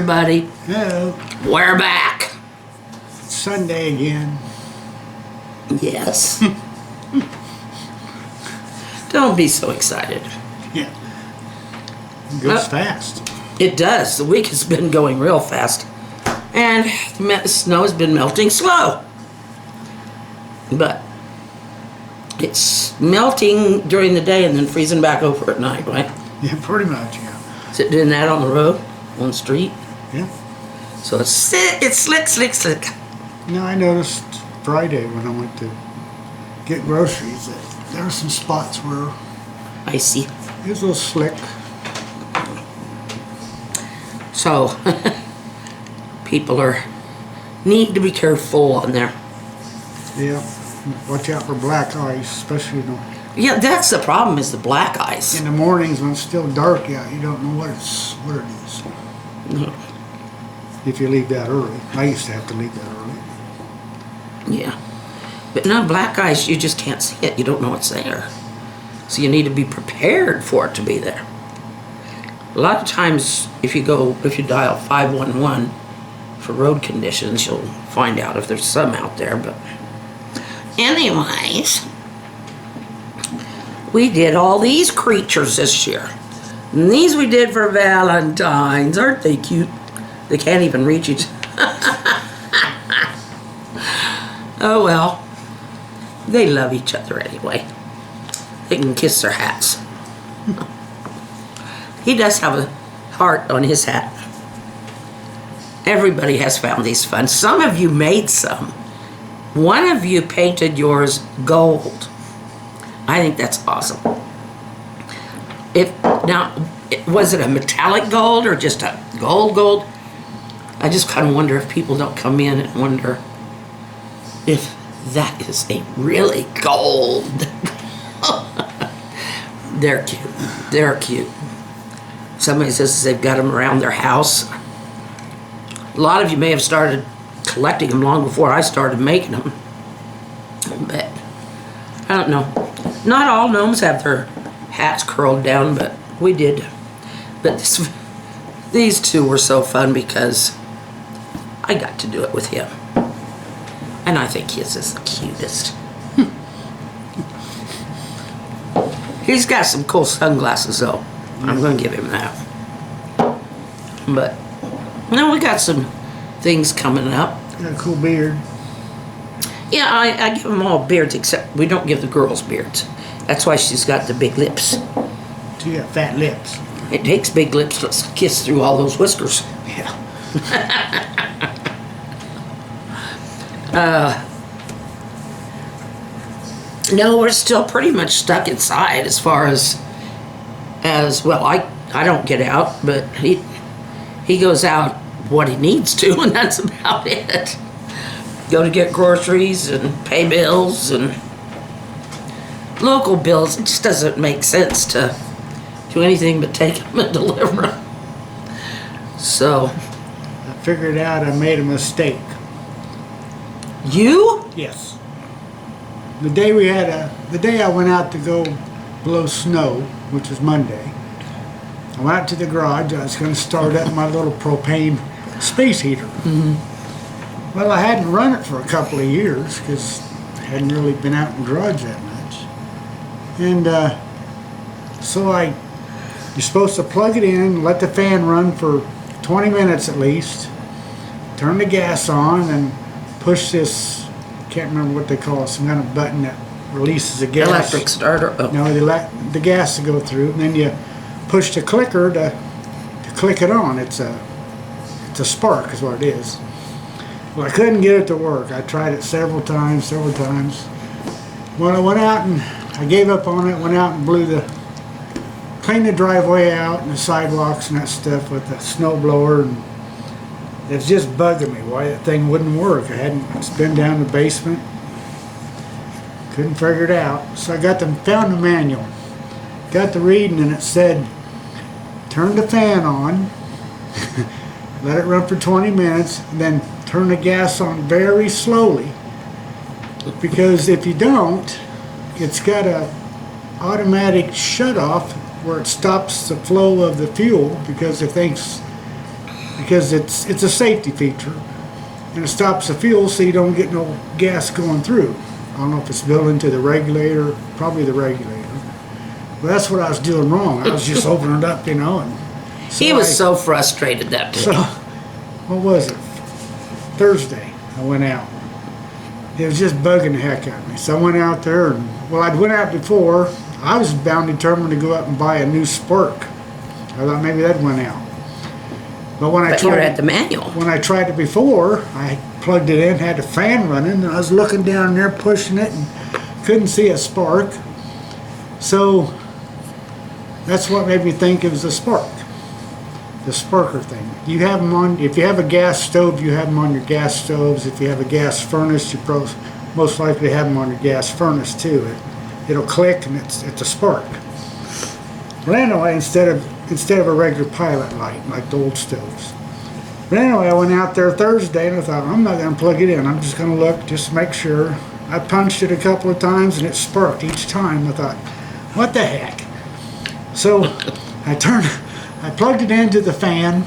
everybody. Hello. We're back. Sunday again. Yes. Don't be so excited. Yeah. It goes fast. It does. The week has been going real fast. And the snow has been melting slow. But it's melting during the day and then freezing back over at night, right? Yeah, pretty much, yeah. Is it doing that on the road, on the street? Yeah. So it's slick, slick, slick. Now, I noticed Friday when I went to get groceries that there were some spots where Icy. it was a little slick. So, people need to be careful on there. Yeah. Watch out for black ice, especially Yeah, that's the problem, is the black ice. in the mornings when it's still dark out. You don't know what it is. If you leave that early. I used to have to leave that early. Yeah. But no, black ice, you just can't see it. You don't know it's there. So you need to be prepared for it to be there. A lot of times, if you dial 511 for road conditions, you'll find out if there's some out there. But anyways, we did all these creatures this year. And these we did for Valentine's. Aren't they cute? They can't even reach each. Oh well. They love each other anyway. They can kiss their hats. He does have a heart on his hat. Everybody has found these fun. Some of you made some. One of you painted yours gold. I think that's awesome. Was it a metallic gold or just a gold? I just kind of wonder if people don't come in and wonder if that is a really gold. They're cute. They're cute. Somebody says they've got them around their house. A lot of you may have started collecting them long before I started making them. But I don't know. Not all gnomes have their hats curled down, but we did. But these two were so fun because I got to do it with him. And I think his is the cutest. He's got some cool sunglasses though. I'm going to give him that. But, no, we got some things coming up. Got a cool beard. Yeah, I give them all beards, except we don't give the girls beards. That's why she's got the big lips. So you got fat lips. It takes big lips to kiss through all those whiskers. Yeah. No, we're still pretty much stuck inside as far as well, I don't get out, but he goes out what he needs to, and that's about it. Go to get groceries and pay bills and local bills. It just doesn't make sense to do anything but take them and deliver them. So I figured out I made a mistake. you? Yes. The day I went out to go blow snow, which was Monday, I went out to the garage. I was going to start up my little propane space heater. Mm-hmm. Well, I hadn't run it for a couple of years because I hadn't really been out in the garage that much. And so you're supposed to plug it in, let the fan run for 20 minutes at least, turn the gas on, and push this, can't remember what they call it, some kind of button that releases the gas. Electric starter. Oh. No, the gas to go through, and then you push the clicker to click it on. It's a spark is what it is. Well, I couldn't get it to work. I tried it several times. When I went out and I gave up on it, went out and cleaned the driveway out and the sidewalks and that stuff with the snow blower, and it's just bugging me why that thing wouldn't work. It's been down in the basement. Couldn't figure it out. So I found the manual. Got the reading, and it said, turn the fan on, let it run for 20 minutes, and then turn the gas on very slowly. Because if you don't, it's got a automatic shut off where it stops the flow of the fuel because it thinks because it's a safety feature, and it stops the fuel so you don't get no gas going through. I don't know if it's built into the regulator, probably the regulator. But that's what I was doing wrong. I was just opening it up, and so He was so frustrated that day. So, what was it? Thursday, I went out. It was just bugging the heck out of me. So I went out there, and I'd went out before. I was bound determined to go up and buy a new spark. I thought maybe that went out. But when I But you were tried at the manual. when I tried it before, I plugged it in, had the fan running, and I was looking down there pushing it and couldn't see a spark. So that's what made me think it was a spark. The sparker thing. You have them on, if you have a gas stove, you have them on your gas stoves. If you have a gas furnace, you most likely have them on your gas furnace too. It'll click and it's a spark. But anyway, instead of a regular pilot light like the old stoves. But anyway, I went out there Thursday and I thought, I'm not going to plug it in. I'm just going to look, just to make sure. I punched it a couple of times and it sparked each time. I thought, what the heck? So I plugged it into the fan,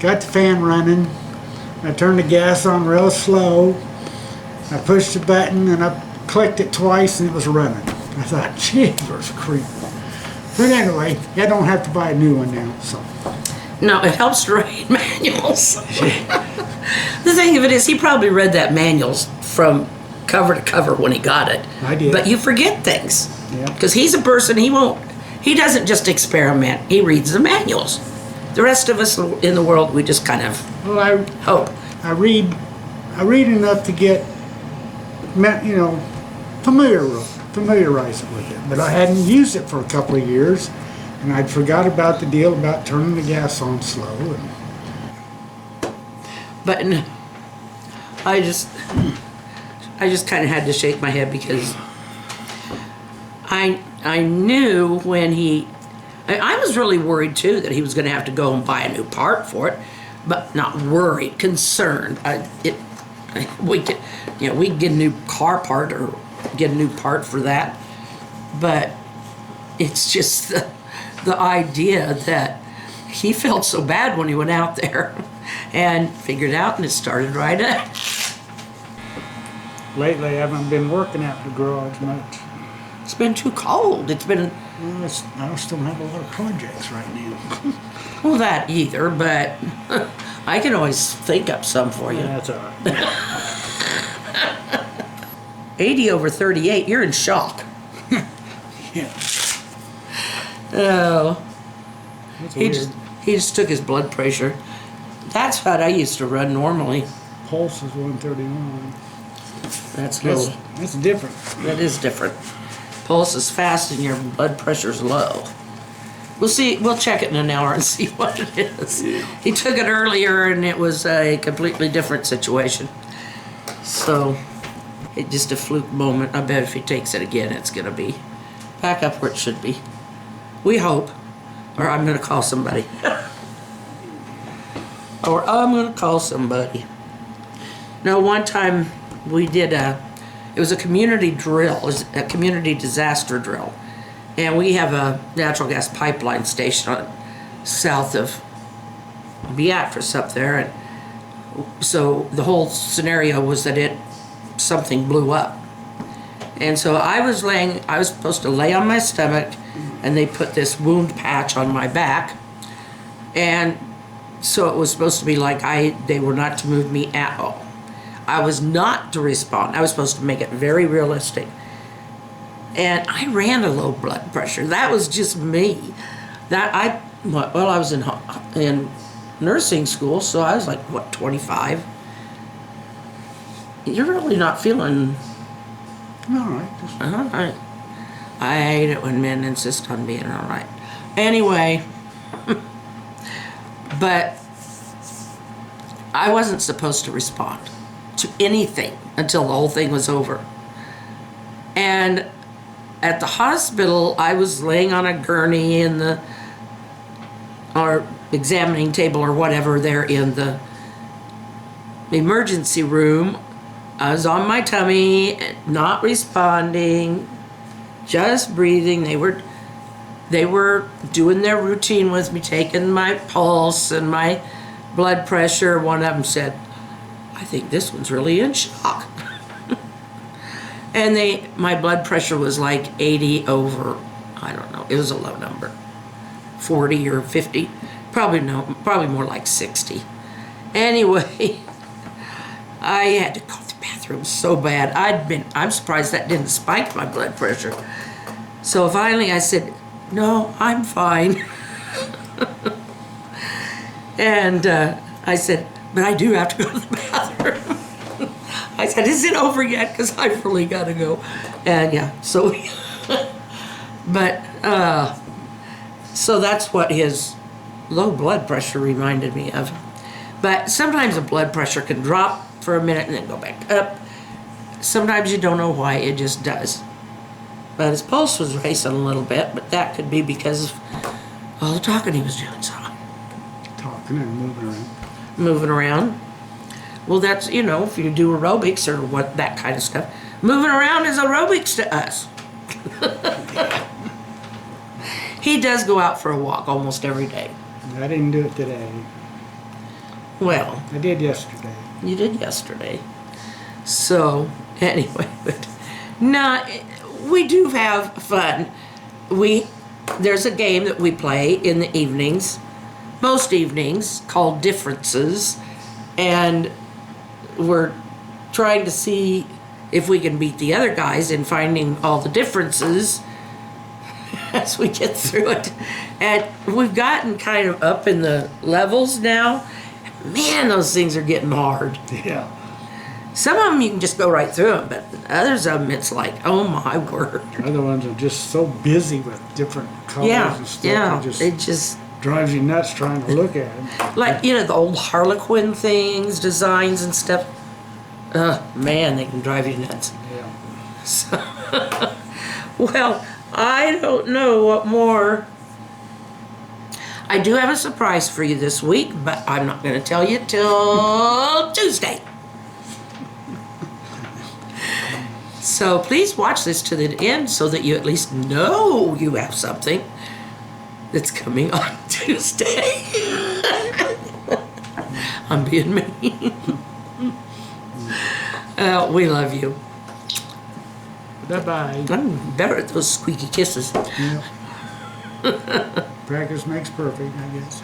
got the fan running. I turned the gas on real slow. I pushed the button and I clicked it twice and it was running. I thought, jeepers creepers. But anyway, I don't have to buy a new one now, so. No, it helps to read manuals. The thing of it is, he probably read that manuals from cover to cover when he got it. I did. But you forget things. Yeah. Because he's a person, he doesn't just experiment, he reads the manuals. The rest of us in the world, we just kind of hope. I read enough to get, familiarize it with it. But I hadn't used it for a couple of years, and I'd forgot about the deal about turning the gas on slow. But I just kind of had to shake my head because I knew when I was really worried too that he was going to have to go and buy a new part for it, but not worried, concerned. We could get a new car part or get a new part for that, but it's just the idea that he felt so bad when he went out there and figured it out, and it started right up. Lately, I haven't been working out in the garage much. It's been too cold. It's been I still have a lot of projects right now. well, that either, but I can always think up some for you. Yeah, that's all right. 80 over 38, you're in shock. Yeah. Oh, That's he weird. just took his blood pressure. That's what I used to run normally. Pulse is 131. That's low. That's different. That is different. Pulse is fast and your blood pressure's low. We'll see. We'll check it in an hour and see what it is. He took it earlier and it was a completely different situation. So, it's just a fluke moment. I bet if he takes it again, it's going to be back up where it should be. We hope. Or I'm going to call somebody. Or I'm going to call somebody. Now, one time we did it was a community drill, it was a community disaster drill. And we have a natural gas pipeline station south of Beatrice up there. And so the whole scenario was that something blew up. And so I was supposed to lay on my stomach, and they put this wound patch on my back. And so it was supposed to be like they were not to move me at all. I was not to respond. I was supposed to make it very realistic. And I ran a low blood pressure. That was just me. I was in nursing school, so I was like, 25? You're really not feeling... All right. All right. I hate it when men insist on being all right. Anyway, but I wasn't supposed to respond to anything until the whole thing was over. And at the hospital, I was laying on a gurney in our examining table or whatever there in the emergency room. I was on my tummy, not responding, just breathing. They were doing their routine with me, taking my pulse and my blood pressure. One of them said, I think this one's really in shock. And my blood pressure was like 80 over, I don't know, it was a low number, 40 or 50, probably more like 60. Anyway, I had to go to the bathroom so bad. I'm surprised that didn't spike my blood pressure. So finally I said, no, I'm fine. And I said, but I do have to go to the bathroom. I said, is it over yet? Because I really got to go. And yeah, so, so that's what his low blood pressure reminded me of. But sometimes the blood pressure can drop for a minute and then go back up. Sometimes you don't know why, it just does. But his pulse was racing a little bit, but that could be because of all the talking he was doing. So. Talking and moving around. Moving around. Well, that's, if you do aerobics or that kind of stuff. Moving around is aerobics to us. He does go out for a walk almost every day. I didn't do it today. Well. I did yesterday. You did yesterday. So, anyway, but we do have fun. There's a game that we play in the evenings, most evenings, called Differences, and we're trying to see if we can beat the other guys in finding all the differences as we get through it. And we've gotten kind of up in the levels now. Man, those things are getting hard. Yeah. Some of them you can just go right through them, but others of them it's like, oh my word. The other ones are just so busy with different colors and stuff. Yeah, It just drives you nuts trying to look at them. like, the old Harlequin things, designs and stuff. Man, they can drive you nuts. Yeah. So, well, I don't know what more. I do have a surprise for you this week, but I'm not going to tell you till Tuesday. So please watch this to the end so that you at least know you have something that's coming on Tuesday. I'm being mean. We love you. Bye-bye. I'm better at those squeaky kisses. Yeah. Practice makes perfect, I guess.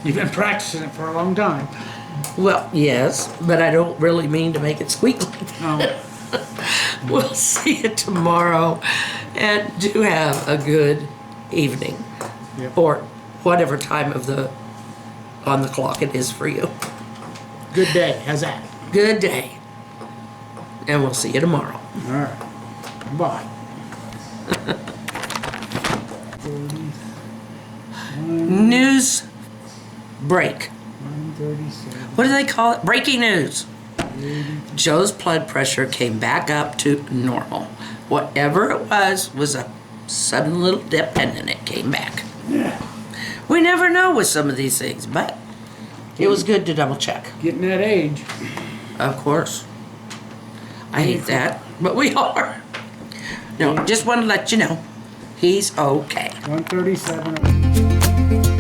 You've been practicing it for a long time. Well, yes, but I don't really mean to make it squeak like that. No. We'll see you tomorrow, and do have a good evening. Yep. Or whatever time on the clock it is for you. Good day. How's that? Good day. And we'll see you tomorrow. All right. Bye. News break. 137. What do they call it? Breaking news. Joe's blood pressure came back up to normal. Whatever it was a sudden little dip and then it came back. Yeah. We never know with some of these things, but it was good to double check. Getting that age. Of course. I hate that, but we are. No, just want to let you know, he's okay. 137.